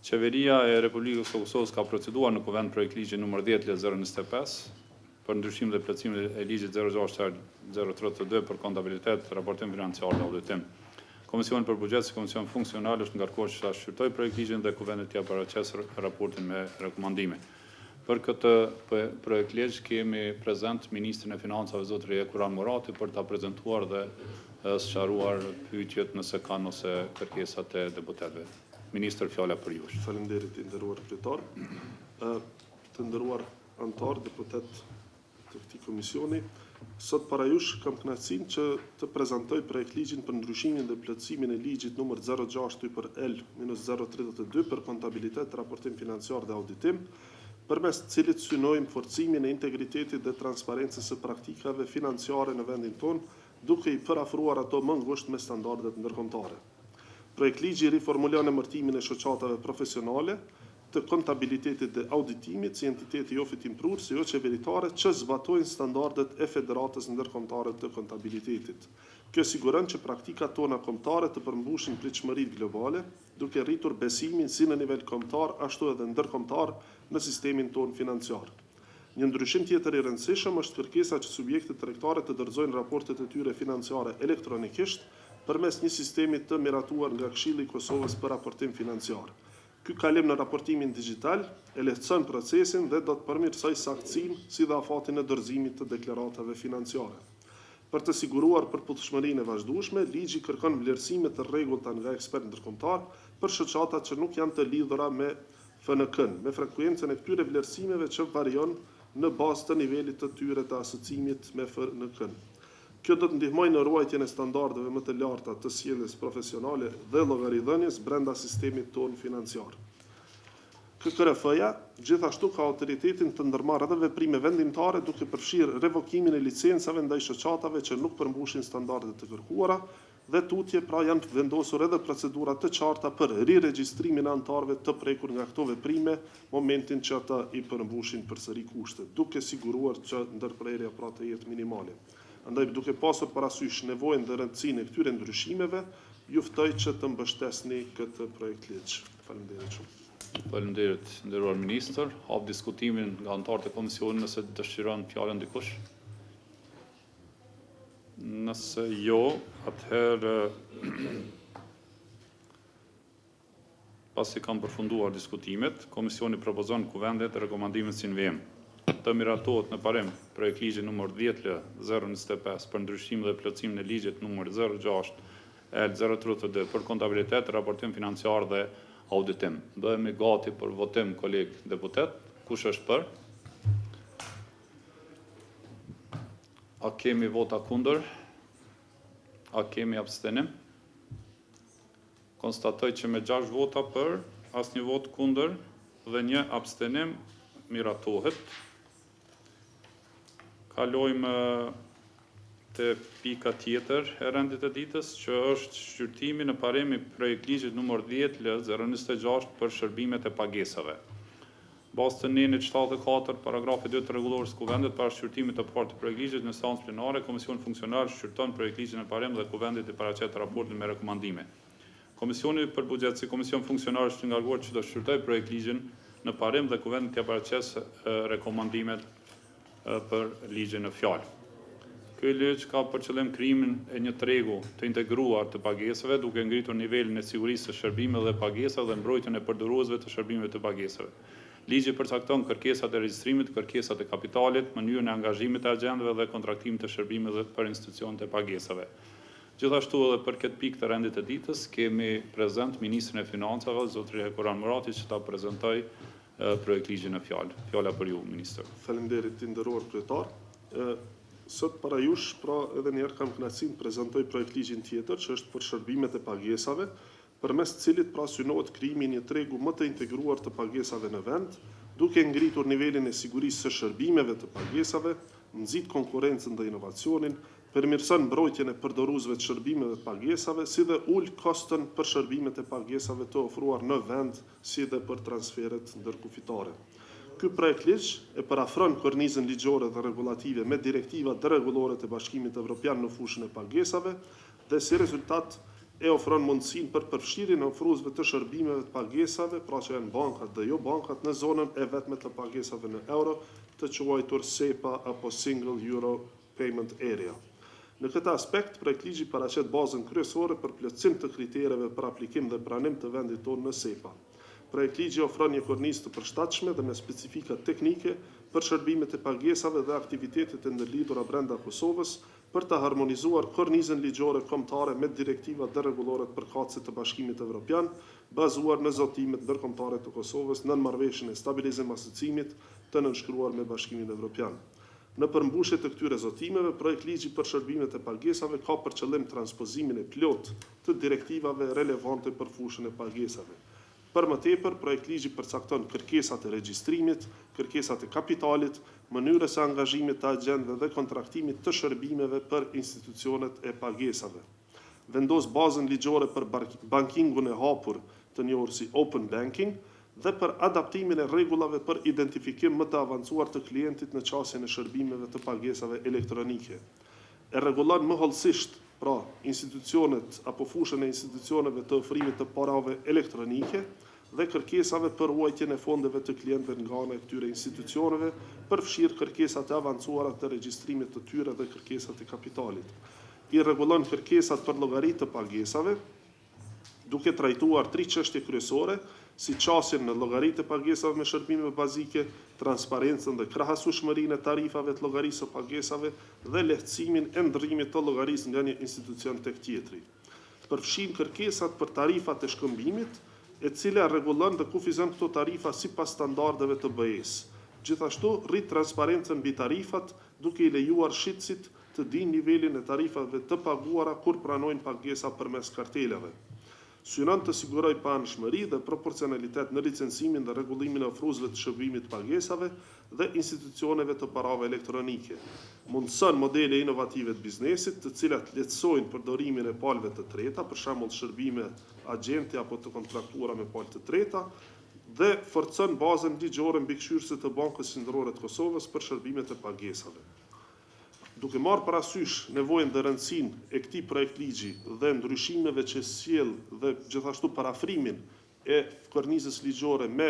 Qeveria e Republikës së Kosovës ka proceduar në kuvend projekt ligji nr. 10/025 për ndryshim dhe plotësim e ligjit 06/032 për kontabilitet, raportim financiar dhe auditim. Komisioni për Buxhet si komision funksional është ngarkuar që ta shqyrtojë projekt ligjin dhe kuvendet t'ia paraqesë raportin me rekomandime. Për këtë projekt ligj kemi prezent Ministrin e Financave zotëri Ekuran Murati për ta prezantuar dhe sqaruar pyetjet nëse kanë ose kërkesat e deputetëve. Ministër, fjala për ju. Faleminderit i nderuar kryetar. Të nderuar anëtar, deputet të këtij komisioni, sot para jush kam kënaqësinë që të prezantoj projekt ligjin për ndryshimin dhe plotësimin e ligjit nr. 06/L-032 për kontabilitet, raportim financiar dhe auditim, përmes të cilit synojmë forcimin e integritetit dhe transparencës së praktikave financiare në vendin tonë, duke i përafruar ato më ngushtë me standardet ndërkombëtare. Projekt ligji riformulon emërtimin e shoqatave profesionale të kontabilitetit dhe auditimit si entiteti jo fitimprur, si jo qeveritare, që zbatojnë standardet e Federatës Ndërkombëtare të Kontabilitetit. Kjo siguron që praktikat tona kombëtare të përmbushin pritshmëritë globale, duke rritur besimin si në nivel kombëtar ashtu edhe ndërkombëtar në sistemin ton financiar. Një ndryshim tjetër i rëndësishëm është kërkesa që subjektet tregtare të dorëzojnë raportet e tyre financiare elektronikisht përmes një sistemi të miratuar nga Këshilli i Kosovës për raportim financiar. Ky kalim në raportimin digjital e lehtëson procesin dhe do të përmirësojë saktësinë si dhe afatin e dorëzimit të deklaratave financiare. Për të siguruar përputhshmërinë e vazhdueshme, ligji kërkon vlerësime të rregullta nga ekspertë ndërkombëtar për shoqatat që nuk janë të lidhura me FNK-n, me frekuencën e këtyre vlerësimeve që varion në bazë të nivelit të tyre të asociimit me FNK-n. Kjo do të ndihmojë në ruajtjen e standardeve më të larta të sjelljes profesionale dhe llogaridhënies brenda sistemit ton financiar. KKRF-ja gjithashtu ka autoritetin të ndërmarrë edhe veprime vendimtare duke përfshirë revokimin e licencave ndaj shoqatave që nuk përmbushin standardet të kërkuara dhe tutje pra janë vendosur edhe procedura të qarta për riregjistrimin e anëtarëve të prekur nga këto veprime momentin që ata i përmbushin përsëri kushtet, duke siguruar që ndërprerja pra të jetë minimale. Andaj duke pasur parasysh nevojën dhe rëndësinë e këtyre ndryshimeve, ju ftoj që të mbështesni këtë projekt ligj. Faleminderit shumë. Faleminderit, nderuar ministër. Hap diskutimin nga anëtarët e komisionit nëse dëshiron fjalën dikush. Nëse jo, atëherë pasi kam përfunduar diskutimet, komisioni propozon kuvendet rekomandimin si në vijim. Të miratohet në parim projekt ligji nr. 10/025 për ndryshim dhe plotësim në ligjit nr. 06/L-032 për kontabilitet, raportim financiar dhe auditim. Bëhemi gati për votim, kolegë deputet. Kush është për? A kemi vota kundër? A kemi abstenim? Konstatoj që me 6 vota për, asnjë vot kundër dhe 1 abstenim miratohet. Kalojmë te pika tjetër e rendit e ditës, që është shqyrtimi në parim i projekt ligjit nr. 10/026 për shërbimet e pagesave. Bazë të nenit 74, paragrafi 2 të rregullorës kuvendet para shqyrtimit të parë të projekt ligjit në seancë plenare, Komisioni Funksionar shqyrton projekt ligjin e parim dhe kuvendet i paraqet raportin me rekomandime. Komisioni për Buxhet si komision funksionar është ngarkuar që do shqyrtojë projekt ligjin në parim dhe kuvendet t'ia paraqesë rekomandimet për ligjin në fjalë. Ky ligj ka për qëllim krijimin e një tregu të integruar të pagesave, duke ngritur nivelin e sigurisë së shërbimeve dhe pagesave dhe mbrojtjen e përdoruesve të shërbimeve të pagesave. Ligji përcakton kërkesat e regjistrimit, kërkesat e kapitalit, mënyrën e angazhimit të agjendëve dhe kontraktimit të shërbimeve për institucionet e pagesave. Gjithashtu edhe për këtë pikë të rendit të ditës kemi prezant Ministrin e Financave, zotëri Ekuran Murati, që ta prezantoj projekt ligjin në fjalë. Fjala për ju, ministër. Faleminderit i nderuar kryetar. Sot para jush, pra edhe njerë kam kënaqësinë prezantoj projekt ligjin tjetër, që është për shërbimet e pagesave, përmes të cilit pra synohet krijimi një tregu më të integruar të pagesave në vend, duke ngritur nivelin e sigurisë së shërbimeve të pagesave, nxit konkurrencën dhe inovacionin, përmirëson mbrojtjen e përdoruesve të shërbimeve të pagesave, si dhe ul kostën për shërbimet e pagesave të ofruar në vend, si dhe për transferet ndërkufitare. ky projekt ligj e parafron kornizën ligjore dhe regulative me direktiva deregulore të Bashkimit Evropian në fushën e pagesave dhe si rezultat e ofron mundësinë për përfshirjen e ofruesve të shërbimeve të pagesave, pra që janë bankat dhe jo bankat, në zonën e vetme të pagesave në euro, të quajtur SEPA apo Single Euro Payment Area. Në këtë aspekt, projektligji paraqet bazën kryesore për plotësim të kritereve për aplikim dhe pranim të vendit tonë në SEPA. Projektligji ofron një kornizë të përshtatshme dhe me specifika teknike për shërbimet e pagesave dhe aktivitetet e ndërlidhura brenda Kosovës për të harmonizuar kornizën ligjore kombëtare me direktiva deregulore të përkatëse të Bashkimit Evropian, bazuar në zotimet ndërkombëtare të Kosovës në marrëveshjen e stabilizim asocimit të nënshkruar me Bashkimin Evropian. Në përmbushje të këtyre zotimeve, projektligji për shërbimet e pagesave ka për qëllim transpozimin e plotë të direktivave relevante për fushën e pagesave. Për më tepër, projektligji përcakton kërkesat e regjistrimit, kërkesat e kapitalit, mënyrës së angazhimit të agjentëve dhe kontraktimit të shërbimeve për institucionet e pagesave. Vendos bazën ligjore për bankingun e hapur, të njohur si open banking, dhe për adaptimin e rregullave për identifikim më të avancuar të klientit në qasjen e shërbimeve të pagesave elektronike. E rregullon më hollësisht, pra institucionet apo fushën e institucioneve të ofrimit të parave elektronike dhe kërkesave për ruajtjen e fondeve të klientëve nga ana e këtyre institucioneve, përfshirë kërkesat e avancuara të regjistrimit të tyre dhe kërkesat e kapitalit. I rregullon kërkesat për llogaritë të pagesave, duke trajtuar 3 çështje kryesore, si qasjen në llogaritë të pagesave me shërbime bazike, transparencën dhe krahasueshmërinë e tarifave të llogarisë së pagesave dhe lehtësimin e ndërrimit të llogarisë nga një institucion tek tjetri. Përfshin kërkesat për tarifat e shkëmbimit, e cila rregullon dhe kufizon këto tarifa sipas standardeve të BE-s. Gjithashtu, rrit transparencën mbi tarifat, duke i lejuar shitësit të dinë nivelin e tarifave të paguara kur pranojnë pagesa përmes kartelave. Synon të siguroj paanshmëri dhe proporcionalitet në licencimin dhe rregullimin e ofruesve të shërbimit pagesave dhe institucioneve të parave elektronike. Mundson modele inovative të biznesit, të cilat lehtësojnë përdorimin e palëve të treta, për shembull shërbime agjenti apo të kontraktuara me palë të treta, dhe forcon bazën ligjore mbikëqyrëse të Bankës Qendrore të Kosovës për shërbimet e pagesave. Duke marrë parasysh nevojën dhe rëndësinë e këtij projektligji dhe ndryshimeve që sjell dhe gjithashtu parafrimin e kornizës ligjore me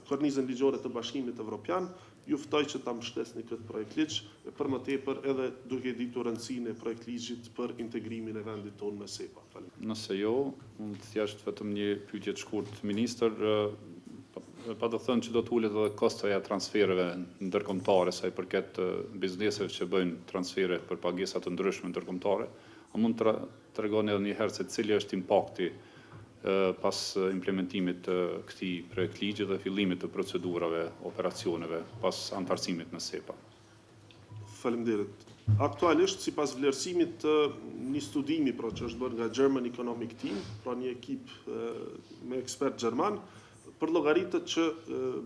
kornizën ligjore të Bashkimit Evropian, ju ftoj që ta mbështesni këtë projektligj, e për më tepër edhe duke ditur rëndësinë e projektligjit për integrimin e vendit tonë në SEPA. Nëse jo, mund të thjesht vetëm një pyetje të shkurtë, ministër, pa të thënë që do të ulet edhe kostoja transfereve ndërkombëtare sa i përket bizneseve që bëjnë transfere për pagesa të ndryshme ndërkombëtare, a mund të tregoni edhe një herë se cili është impakti pas implementimit të këtij projektligji dhe fillimit të procedurave, operacioneve pas antarësimit në SEPA? Faleminderit. Aktualisht, sipas vlerësimit të një studimi që është bërë nga German Economic Team, pra një ekip me ekspert gjerman, për llogaritët që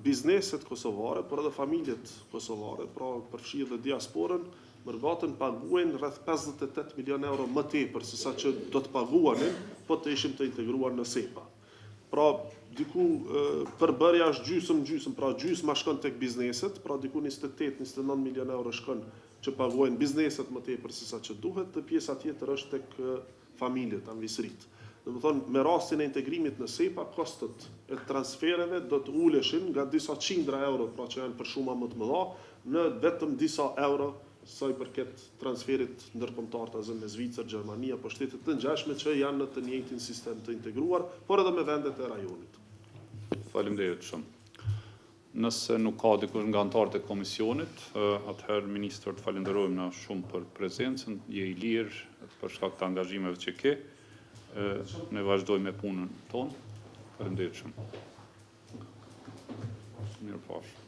bizneset kosovare, por edhe familjet kosovare, pra përfshirë dhe diasporën, mërgatën paguajnë rreth 58 milion euro më tepër se sa që do të paguanin po të ishim të integruar në SEPA. Pra diku përbërja është gjysmë, pra gjysma shkon tek bizneset, pra diku 28-29 milion euro shkon që paguajnë bizneset më tepër se sa që duhet, dhe pjesa tjetër është tek familjet, anvisrit. Dhe më thonë, me rastin e integrimit në SEPA, kostot e transfereve do të uleshin nga disa qindra euro, pra që janë për shuma më të mëdha, në vetëm disa euro sa i përket transferit ndërkombëtar të me Zvicër, Gjermania, apo shtetet të ngjashme që janë në të njëjtin sistem të integruar, por edhe me vendet e rajonit. Faleminderit shumë. Nëse nuk ka dikush nga anëtarët e komisionit, atëherë ministër të falenderojmë na shumë për prezencën, je i lirë për shkak të angazhimeve që ke. Ne vazhdojmë me punën tonë. Faleminderit shumë. Mirupafshim.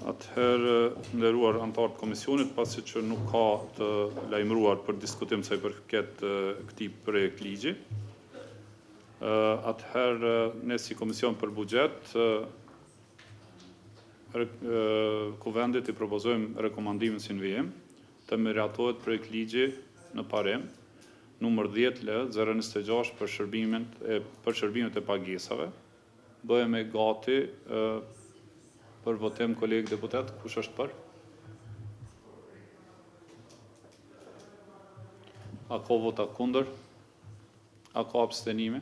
Atëherë, nderuar anëtarë të komisionit, pasi që nuk ka të lajmëruar për diskutim sa i përket këtij projektligji, atëherë ne si Komision për Buxhet Kuvendit i propozojmë rekomandimin si në vijim të miratohet projektligji në parim numër 10L026 për shërbimet e pagesave, bëhemi gati Për votim, kolegë deputet, kush është për? A ka vota kundër? A ka abstenime?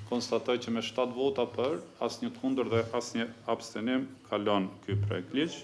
Konstatoj që me 7 vota për, asnjë kundër dhe asnjë abstenim, kalon ky projekt ligj.